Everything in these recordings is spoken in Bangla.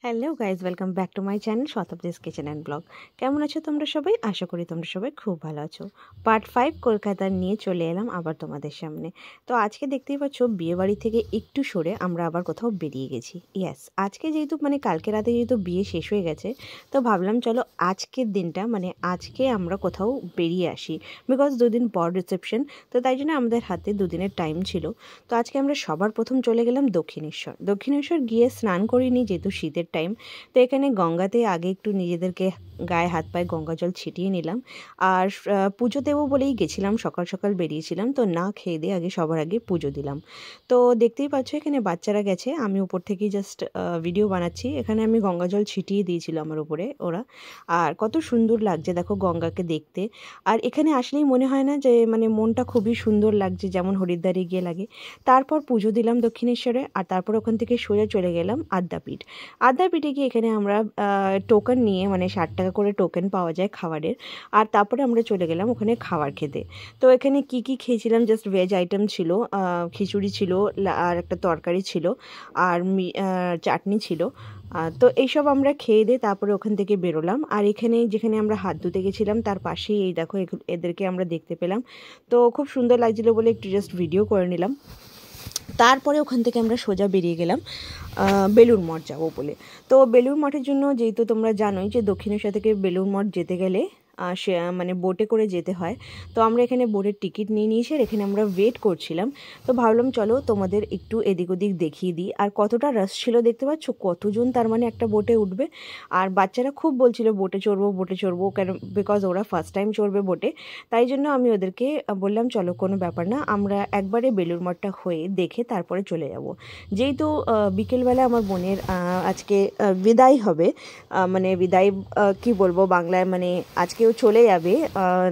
Hello guys, welcome back to my channel Shatabdi's kitchen and blog. কেমন আছো তোমরা সবাই? আশা করি তোমরা সবাই খুব ভালো আছো। পার্ট 5 কলকাতা নিয়ে চলে এলাম আবার তোমাদের সামনে। তো আজকে দেখতেই পাচ্ছ বিয়েবাড়ি থেকে একটু সরে আমরা আবার কোথাও বেরিয়ে গেছি। ইয়েস, আজকে যেহেতু কালকে রাতে যেহেতু বিয়ে শেষ হয়ে গেছে, তো ভাবলাম চলো আজকের দিনটা আজকে আমরা কোথাও বেরিয়ে আসি। বিকজ দুদিন পর রিসেপশন, তো তাই জন্য আমাদের হাতে দুদিনের টাইম ছিল। তো আজকে আমরা সবার প্রথম চলে গেলাম দক্ষিণেশ্বর গিয়ে স্নান করিনি যেহেতু শীতের টাইম। তো এখানে গঙ্গাতে আগে একটু নিজেদেরকে গায়ে হাত পায়ে গঙ্গা জল ছিটিয়ে নিলাম। আর পুজো দেবো বলেই গেছিলাম, সকাল সকাল বেরিয়েছিলাম, তো না খেয়ে দিয়ে সবার আগে পুজো দিলাম। তো দেখতেই পাচ্ছ এখানে বাচ্চারা গেছে, আমি উপর থেকেই জাস্ট ভিডিও বানাচ্ছি। এখানে আমি গঙ্গা জল ছিটিয়ে দিয়েছিল আমার উপরে ওরা। আর কত সুন্দর লাগছে দেখো গঙ্গাকে দেখতে। আর এখানে আসলেই মনে হয় না যে মনটা খুবই সুন্দর লাগছে, যেমন হরিদ্বারে গিয়ে লাগে। তারপর পুজো দিলাম দক্ষিণেশ্বরে, আর তারপর ওখান থেকে সোজা চলে গেলাম আদ্যাপীঠে গিয়ে এখানে আমরা টোকেন নিয়ে 60 টাকা করে টোকেন পাওয়া যায় খাবারের। আর তারপরে আমরা চলে গেলাম ওখানে খাবার খেতে। তো এখানে কি খেয়েছিলাম, জাস্ট ভেজ আইটেম ছিল, খিচুড়ি ছিল, আর একটা তরকারি ছিল, আর চাটনি ছিল। তো এইসব আমরা খেয়ে দিয়ে তারপরে ওখান থেকে বেরোলাম। আর এখানে যেখানে আমরা হাত ধুতে গেছিলাম তার পাশেই এই দেখো এদেরকে আমরা দেখতে পেলাম। তো খুব সুন্দর লাগছিলো বলে একটু জাস্ট ভিডিও করে নিলাম। তারপরে ওখান থেকে আমরা সোজা বেরিয়ে গেলাম বেলুড় মঠ যাবো বলে। তো বেলুড় মঠের জন্য যেহেতু তোমরা জানোই যে দক্ষিণেশ্বর থেকে বেলুড় মঠ যেতে গেলে সে বোটে করে যেতে হয়। তো আমরা এখানে বোটের টিকিট নিয়ে নিয়েছি, আর এখানে আমরা ওয়েট করছিলাম। তো ভাবলাম চলো তোমাদের একটু এদিক ওদিক দেখিয়ে দিই। আর কতটা রাশ ছিল দেখতে পাচ্ছ, কতজন একটা বোটে উঠবে। আর বাচ্চারা খুব বলছিল বোটে চড়বো কেন, বিকজ ওরা ফার্স্ট টাইম চড়বে বোটে। তাই জন্য আমি ওদেরকে বললাম চলো কোনো ব্যাপার না, আমরা একবারে বেলুড় মঠটা হয়ে দেখে তারপরে চলে যাব। যেহেতু বিকেলবেলা আমার বোনের আজকে বিদায় হবে, বিদায় কি বলবো বাংলায়, আজকেও চলে যাবে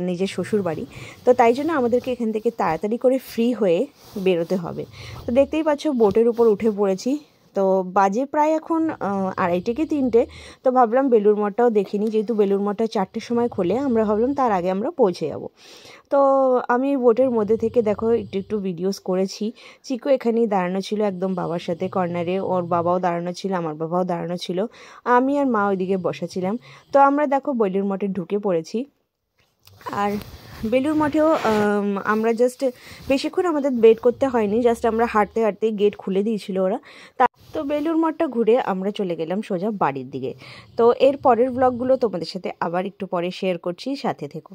নিজের শ্বশুর বাড়ি। তো তাই জন্য আমাদেরকে এখান থেকে তাড়াতাড়ি করে ফ্রি হয়ে বেরোতে হবে। তো দেখতেই পাচ্ছ বোটের উপর উঠে পড়েছি। তো বাজে প্রায় এখন 2:30 থেকে 3টে। তো ভাবলাম বেলুড় মঠটাও দেখিনি, যেহেতু বেলুড় মঠটা 4টের সময় খোলে, আমরা ভাবলাম তার আগে আমরা পৌঁছে যাব। তো আমি বোটের মধ্যে থেকে দেখো একটু ভিডিওস করেছি। চিকু এখানেই দাঁড়ানো ছিল একদম বাবার সাথে কর্নারে, ওর বাবাও দাঁড়ানো ছিল, আমার বাবাও দাঁড়ানো ছিল, আমি আর মা ওইদিকে বসেছিলাম। তো আমরা দেখো বেলুড় মঠে ঢুকে পড়েছি। আর বেলুড় মঠেও আমরা জাস্ট বেশিক্ষণ আমাদের ওয়েট করতে হয়নি, জাস্ট আমরা হাঁটতে হাঁটতে গেট খুলে দিয়েছিল ওরা। তো বেলুড় মঠটা ঘুরে আমরা চলে গেলাম সোজা বাড়ির দিকে। তো এর পরের ব্লগগুলো তোমাদের সাথে আবার একটু পরে শেয়ার করছি, সাথে থেকো।